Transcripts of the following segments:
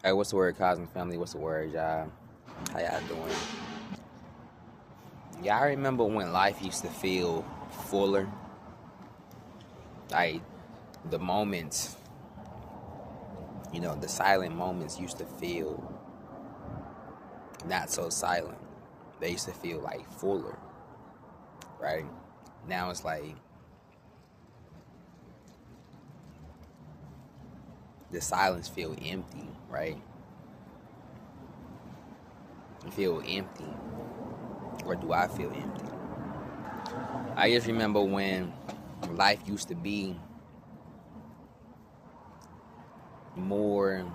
Hey, what's the word, Cosmic Family? What's the word, y'all? How y'all doing? Yeah, I remember when life used to feel fuller. Like the moments, the silent moments used to feel not so silent. They used to feel like fuller, right? Now it's like the silence feel empty, right? You feel empty, or do I feel empty? I just remember when life used to be more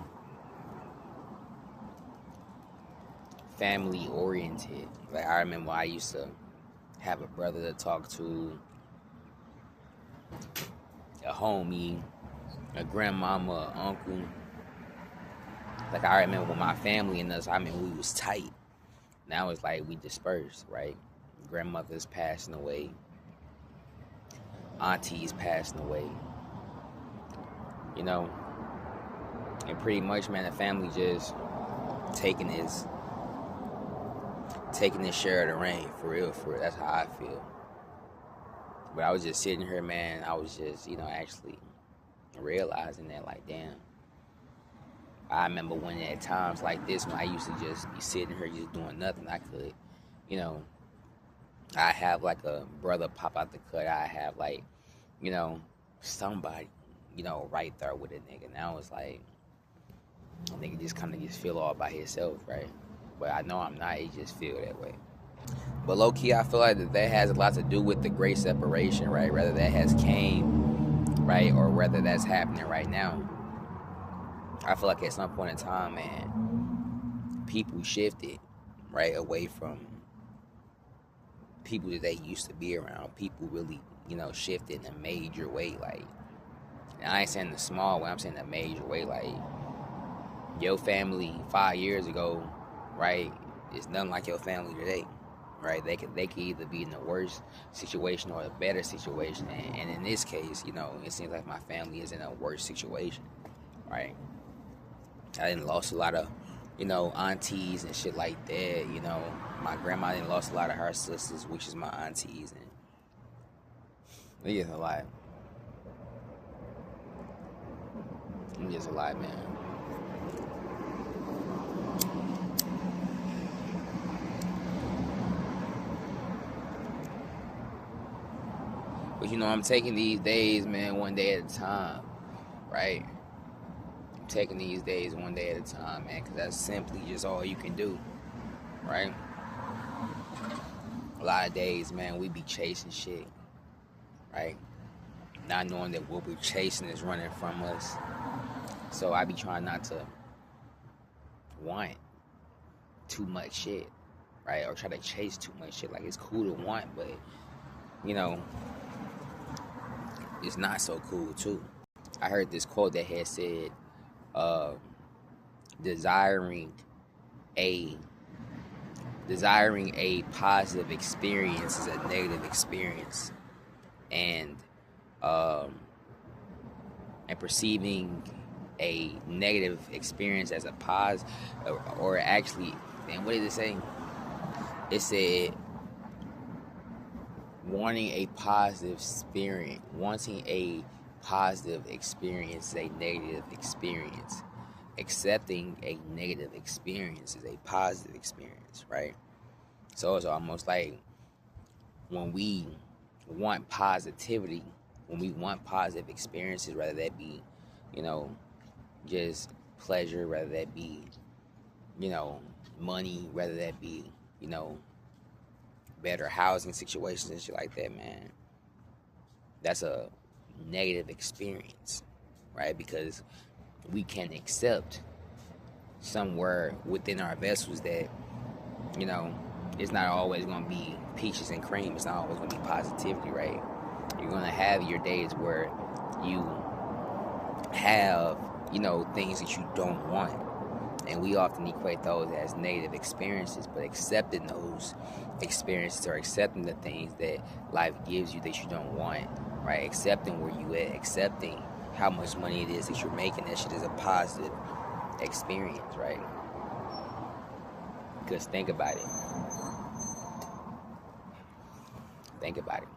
family oriented. Like I remember I used to have a brother to talk to, a homie, a grandmama, a uncle. Like I remember when my family and us, we was tight. Now it's like we dispersed, right? Grandmother's passing away, aunties passing away, you know, and pretty much, man, the family just taking this share of the rain, for real, for real. That's how I feel. But I was just sitting here, man. I was just, actually realizing that, like, damn. I remember when at times like this, when I used to just be sitting here just doing nothing, I could, I have like a brother pop out the cut. I have like, somebody, right there with a nigga. Now it's like, a nigga just kind of just feel all by himself, right? But I know I'm not. He just feel that way. But low key, I feel like that has a lot to do with the great separation, right? Whether that has came, right, or whether that's happening right now. I feel like at some point in time, man, people shifted, right, away from people that they used to be around. People really, shifted in a major way. Like, and I ain't saying the small way, I'm saying the major way. Like, your family 5 years ago, right, is nothing like your family today, right? They could either be in the worst situation or a better situation. And in this case, it seems like my family is in a worse situation, right? I didn't lost a lot of, aunties and shit like that. My grandma didn't lost a lot of her sisters, which is my aunties, and it's just a lot. It's just a lot, man. But I'm taking these days, man, one day at a time, right? I'm taking these days one day at a time, man, because that's simply just all you can do, right? A lot of days, man, we be chasing shit, right? Not knowing that what we're chasing is running from us. So I be trying not to want too much shit, right? Or try to chase too much shit. Like, it's cool to want, but, it's not so cool, too. I heard this quote that had said, desiring a positive experience is a negative experience, and perceiving a negative experience as a positive, or actually, man, what did it say? It said wanting a positive experience is a negative experience. Accepting a negative experience is a positive experience, right? So it's almost like when we want positivity, when we want positive experiences, whether that be, just pleasure, whether that be, money, whether that be, better housing situations and shit like that, man, that's a negative experience, right? Because we can accept somewhere within our vessels that, it's not always going to be peaches and cream. It's not always going to be positivity, right? You're going to have your days where you have, things that you don't want. And we often equate those as negative experiences, but accepting those experiences, or accepting the things that life gives you that you don't want, right? Accepting where you at, accepting how much money it is that you're making, that shit is a positive experience, right? Because think about it. Think about it.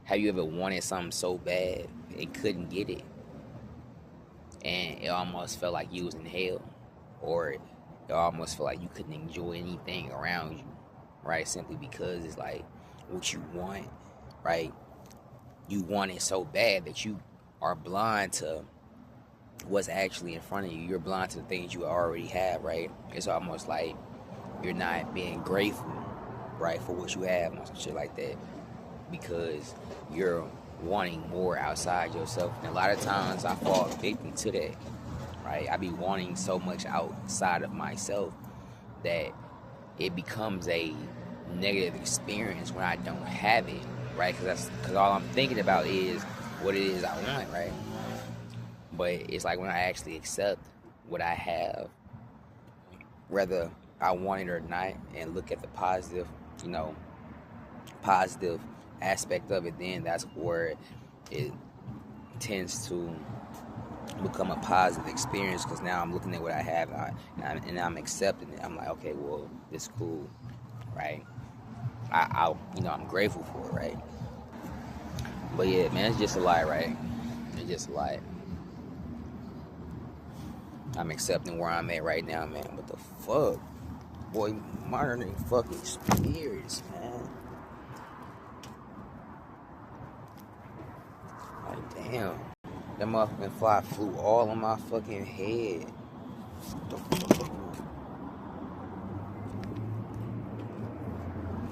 Have you ever wanted something so bad and couldn't get it? And it almost felt like you was in hell. Or it almost felt like you couldn't enjoy anything around you, right? Simply because it's like what you want, right? You want it so bad that you are blind to what's actually in front of you. You're blind to the things you already have, right? It's almost like you're not being grateful, right, for what you have and some shit like that, because you're wanting more outside yourself. And a lot of times I fall victim to that, right? I be wanting so much outside of myself that it becomes a negative experience when I don't have it, right? Because all I'm thinking about is what it is I want, right? But it's like when I actually accept what I have, whether I want it or not, and look at the positive, positive aspect of it, then that's where it tends to become a positive experience, because now I'm looking at what I have and I'm accepting it. I'm like, okay, well, this cool, right? I'm grateful for it, right? But yeah, man, it's just a lie, right? It's just a lie. I'm accepting where I'm at right now, man. What the fuck? Boy, modern fucking spirits, man. Like, damn. That motherfucking fly flew all on my fucking head.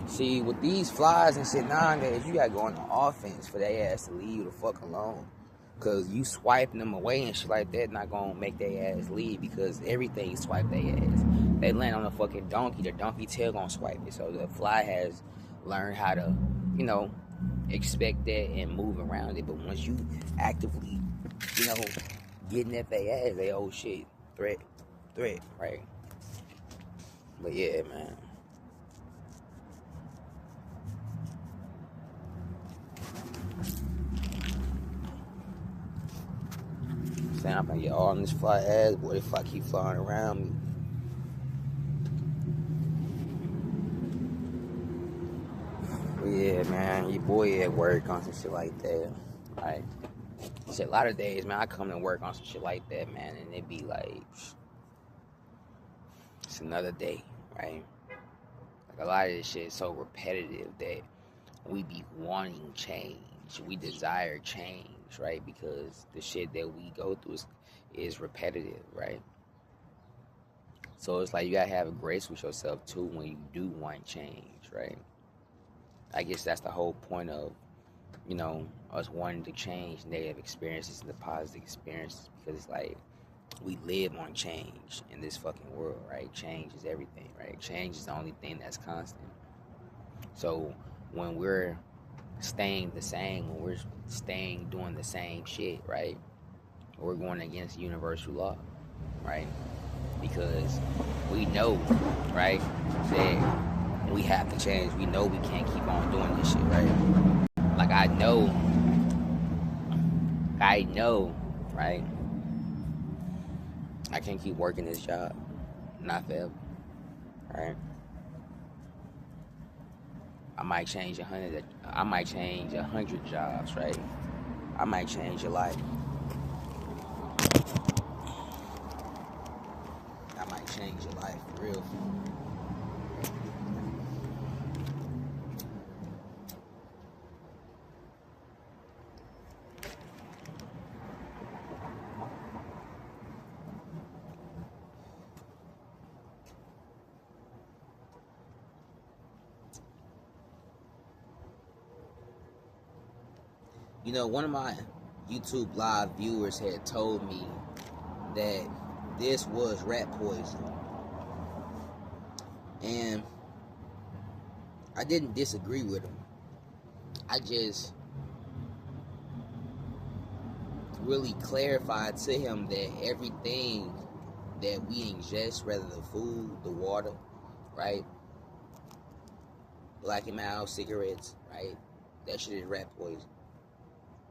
See, with these flies and shit nowadays, you gotta go on the offense for their ass to leave you the fuck alone. Cause you swiping them away and shit like that not gonna make their ass leave, because everything swipe their ass. They land on a fucking donkey, the donkey tail gonna swipe it. So the fly has learned how to, expect that and move around it. But once you actively, getting at their ass, they oh shit, threat, right? But yeah, man. I'm gonna get all in this fly ass, boy, if I keep flying around me. But yeah, man, your boy at work on some shit like that. Like, shit, a lot of days, man, I come to work on some shit like that, man, and it be like, it's another day, right? Like, a lot of this shit is so repetitive that we be wanting change. We desire change, right? Because the shit that we go through is repetitive, right? So it's like you gotta have grace with yourself too when you do want change, right? I guess that's the whole point of, us wanting to change negative experiences into positive experiences, because it's like we live on change in this fucking world, right? Change is everything, right? Change is the only thing that's constant. So when we're staying the same, when we're staying doing the same shit, right, we're going against universal law, right? Because we know, right, that we have to change. We know we can't keep on doing this shit, right? Like, I know, right? I can't keep working this job, not forever, right? I might change 100. I might change 100 jobs, right? I might change your life. I might change your life for real. One of my YouTube live viewers had told me that this was rat poison. And I didn't disagree with him. I just really clarified to him that everything that we ingest, whether the food, the water, right, Black and Mild cigarettes, right, that shit is rat poison,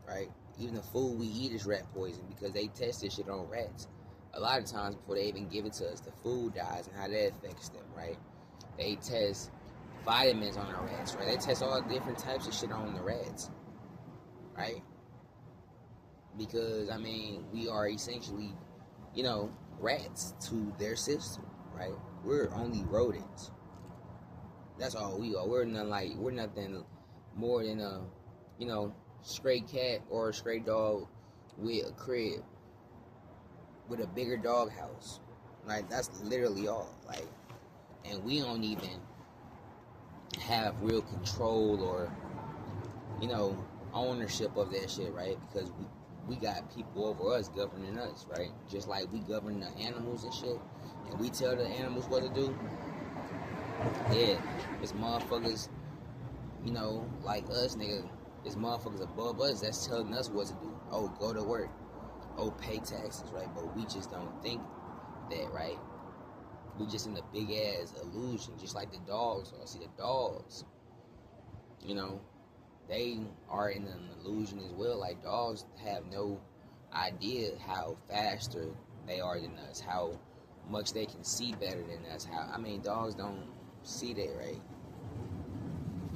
right? Even the food we eat is rat poison because they test this shit on rats. A lot of times before they even give it to us, the food dies and how that affects them, right? They test vitamins on the rats, right? They test all different types of shit on the rats, right? Because, I mean, we are essentially, rats to their system, right? We're only rodents. That's all we are. We're nothing more than a, stray cat or a stray dog with a crib, with a bigger dog house. Like, that's literally all. Like, and we don't even have real control or, ownership of that shit, right? Because we got people over us governing us, right? Just like we govern the animals and shit, and we tell the animals what to do. Yeah, it's motherfuckers, like us, nigga. It's motherfuckers above us that's telling us what to do. Oh, go to work. Oh, pay taxes, right? But we just don't think that, right? We just in a big ass illusion, just like the dogs are. See, the dogs, they are in an illusion as well. Like, dogs have no idea how faster they are than us, how much they can see better than us. Dogs don't see that, right?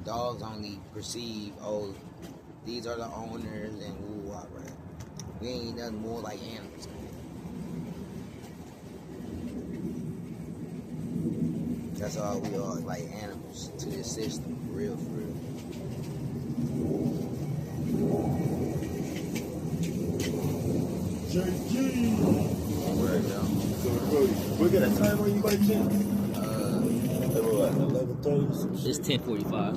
Dogs only perceive, oh, these are the owners and woo, right? We ain't nothing more like animals, man. That's all we are, like animals to this system, for real, for real. JG! Word, yo. We got a time on you by chance? 11:30. It's 10:45.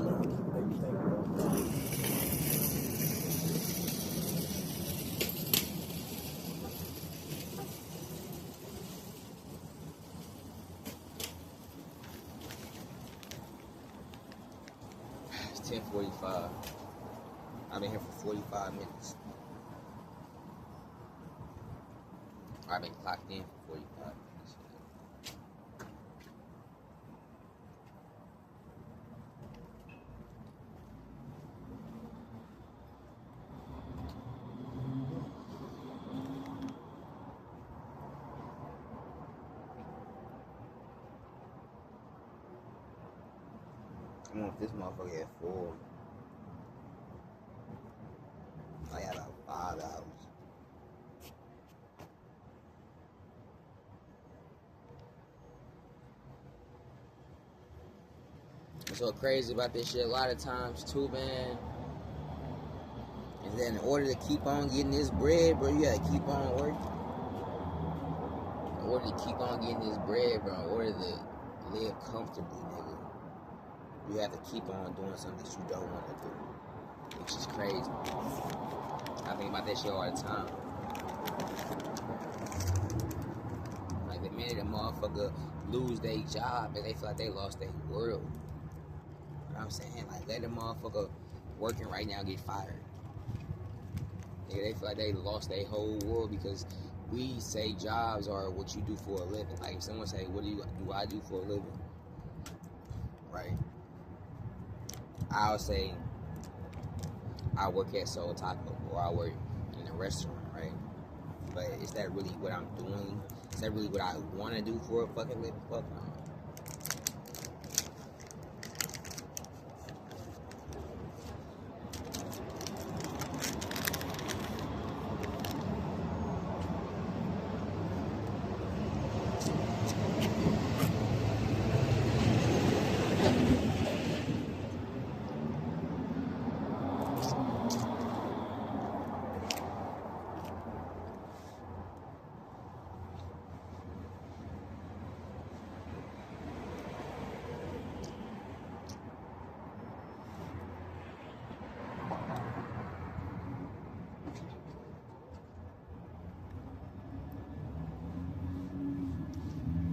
It's 10:45. I've been here for 45 minutes. I've been clocked in for 45 minutes. Come on, this motherfucker at 4. I got about 5 hours. What's so crazy about this shit a lot of times too, man, is that in order to keep on getting this bread, bro, you gotta keep on working. In order to keep on getting this bread, bro, in order to live comfortably, nigga, you have to keep on doing something that you don't want to do, which is crazy. I think about that shit all the time. Like, the minute a motherfucker lose their job and they feel like they lost their world. You know what I'm saying? Like, let a motherfucker working right now get fired. They feel like they lost their whole world because we say jobs are what you do for a living. Like, if someone say, what do I do for a living? Right? I'll say, I work at Soul Taco, or I work in a restaurant, right? But is that really what I'm doing? Is that really what I want to do for a fucking living? Fuck no.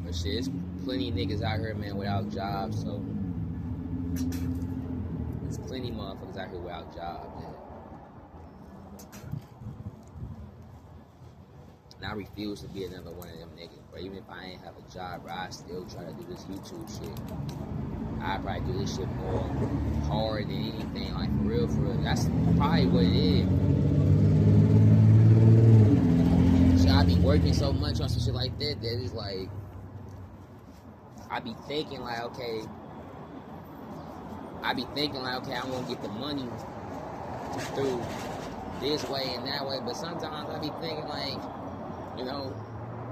But shit, there's plenty of niggas out here, man, without jobs, so there's plenty of motherfuckers out here without jobs, man. And I refuse to be another one of them niggas, but even if I ain't have a job, bro, I still try to do this YouTube shit. I probably do this shit more hard than anything, like for real, for real. That's probably what it is. So I be working so much on some shit like that that it's like I be thinking like, okay, I'm gonna get the money through this way and that way, but sometimes I be thinking like, you know,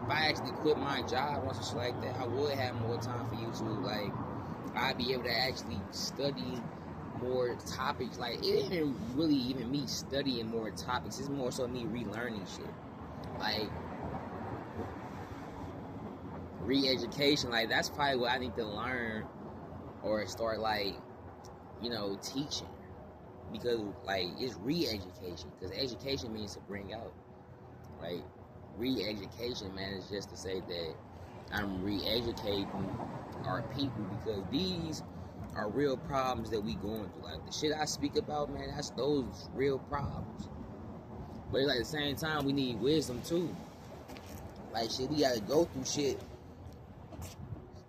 if I actually quit my job or some shit like that, I would have more time for YouTube. Like, I'd be able to actually study more topics. Like, it ain't really even me studying more topics. It's more so me relearning shit. Like, re-education. Like, that's probably what I need to learn or start, like, you know, teaching. Because, like, it's re-education. Because education means to bring out. Like, re-education, man, is just to say that I'm re-educating our people, because these are real problems that we going through. Like, the shit I speak about, man, that's those real problems. But like, at the same time, we need wisdom too. Like, shit, we gotta go through shit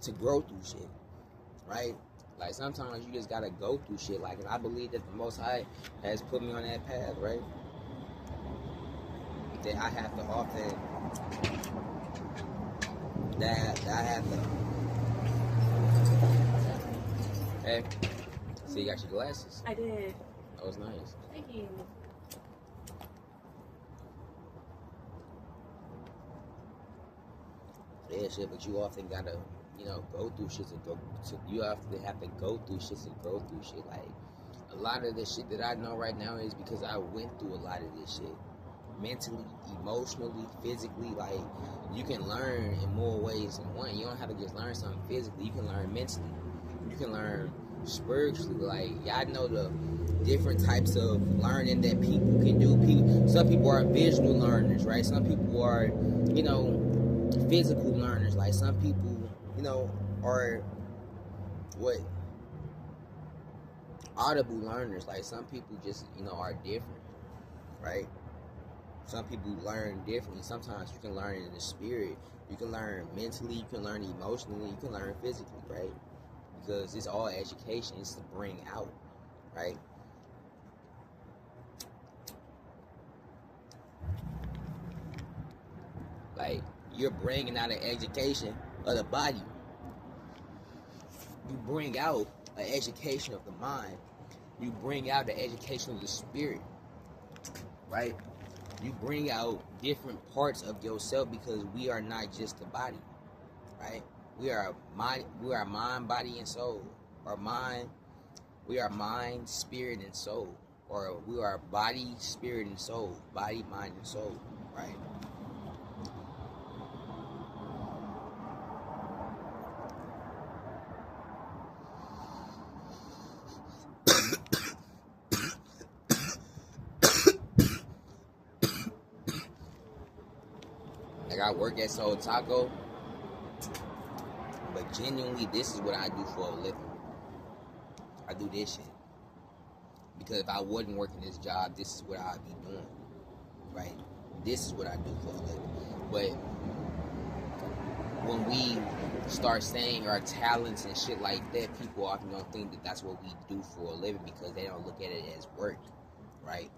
to grow through shit, right? Like, sometimes you just gotta go through shit. Like, and I believe that the Most High has put me on that path, right? That I have to often, that I have to. Hey, so you got your glasses? I did. That was nice. Thank you. Yeah, shit, but you often gotta, you know, go through shit you often have to go through shit to grow through shit. Like, a lot of the shit that I know right now is because I went through a lot of this shit. Mentally, emotionally, physically. Like, you can learn in more ways than one. You don't have to just learn something physically. You can learn mentally. You can learn spiritually. Like, y'all know the different types of learning that people can do. Some people are visual learners, right? Some people are, you know, physical learners. Like, some people, you know, are audible learners. Like, some people just, you know, are different, right? Some people learn differently. Sometimes you can learn in the spirit. You can learn mentally. You can learn emotionally. You can learn physically, right? Because it's all education. It's to bring out, right? Like, you're bringing out an education of the body. You bring out an education of the mind. You bring out the education of the spirit, right? You bring out different parts of yourself, because we are not just the body, right? We are mind, body, and soul. We are mind, spirit, and soul. Or we are body, spirit, and soul. Body, mind, and soul, right? Like, I work at Soul Taco, but genuinely, this is what I do for a living. I do this shit. Because if I wasn't working this job, this is what I'd be doing, right? This is what I do for a living. But when we start saying our talents and shit like that, people often don't think that that's what we do for a living, because they don't look at it as work, right?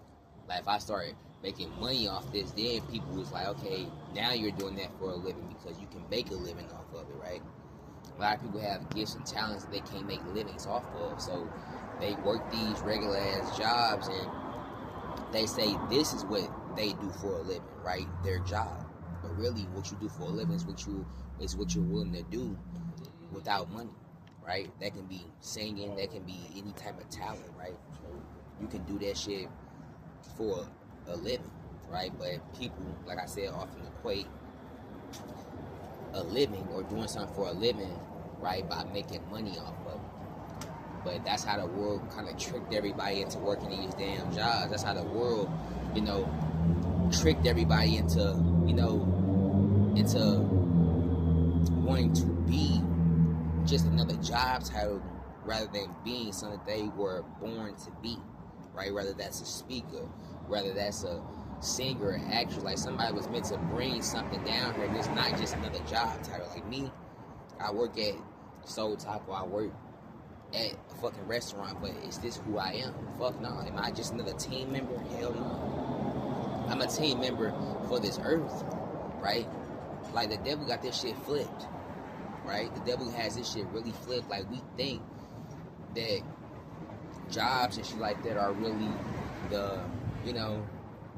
Like, if I started making money off this, then people was like, okay, now you're doing that for a living, because you can make a living off of it, right? A lot of people have gifts and talents that they can't make livings off of, so they work these regular ass jobs, and they say this is what they do for a living, right? Their job. But really, what you do for a living is what you're willing to do without money, right? That can be singing, that can be any type of talent, right? You can do that shit for a living, right? But people, like I said, often equate a living or doing something for a living, right, by making money off of it. But that's how the world kind of tricked everybody into working these damn jobs. That's how the world, you know, tricked everybody into, you know, into wanting to be just another job title rather than being something that they were born to be, right? Whether that's a speaker, whether that's a singer, an actress, like somebody was meant to bring something down here. It's not just another job title. Like me, I work at Soul Taco. I work at a fucking restaurant, but is this who I am? Fuck no. Am I just another team member? Hell no. I'm a team member for this earth, right? Like the devil got this shit flipped, right? The devil has this shit really flipped. Like we think that jobs and shit like that are really the, you know,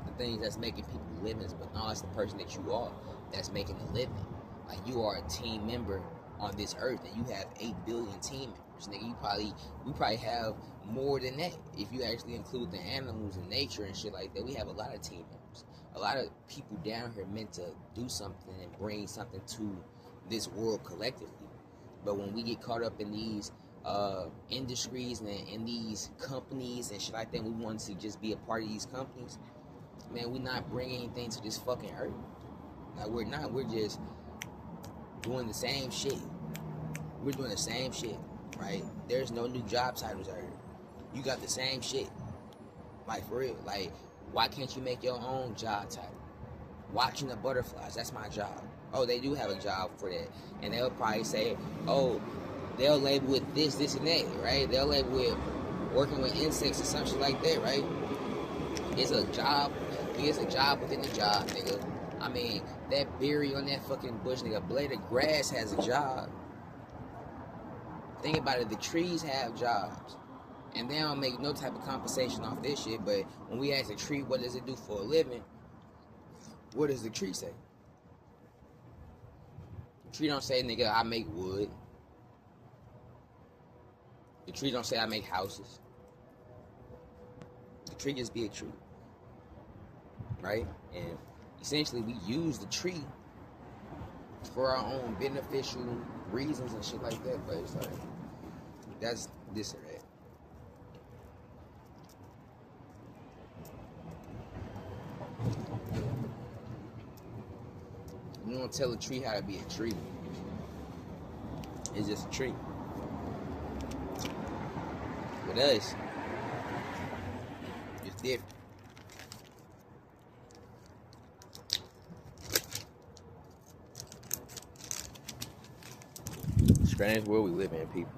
the things that's making people livings, but no, it's the person that you are that's making a living. Like you are a team member on this earth, and you have 8 billion team members. Nigga, we probably have more than that if you actually include the animals and nature and shit like that. We have a lot of team members. A lot of people down here meant to do something and bring something to this world collectively. But when we get caught up in these industries and in these companies and shit like that, we want to just be a part of these companies. Man, we're not bringing anything to this fucking earth. Like we're not. We're just doing the same shit. We're doing the same shit, right? There's no new job titles out here. You got the same shit. Like for real. Like, why can't you make your own job title? Watching the butterflies, that's my job. Oh, they do have a job for that. And they'll probably say, oh, they'll label it this, this, and that, right? They'll label it working with insects or some shit like that, right? It's a job. It's a job within the job, nigga. I mean, that berry on that fucking bush, nigga, a blade of grass has a job. Think about it, the trees have jobs. And they don't make no type of compensation off this shit, but when we ask a tree, what does it do for a living? What does the tree say? The tree don't say, nigga, I make wood. The tree don't say I make houses. The tree just be a tree. Right? And essentially we use the tree for our own beneficial reasons and shit like that, but it's like, that's this or that. You don't tell a tree how to be a tree. It's just a tree. With us, it's different. Strange world we live in, people.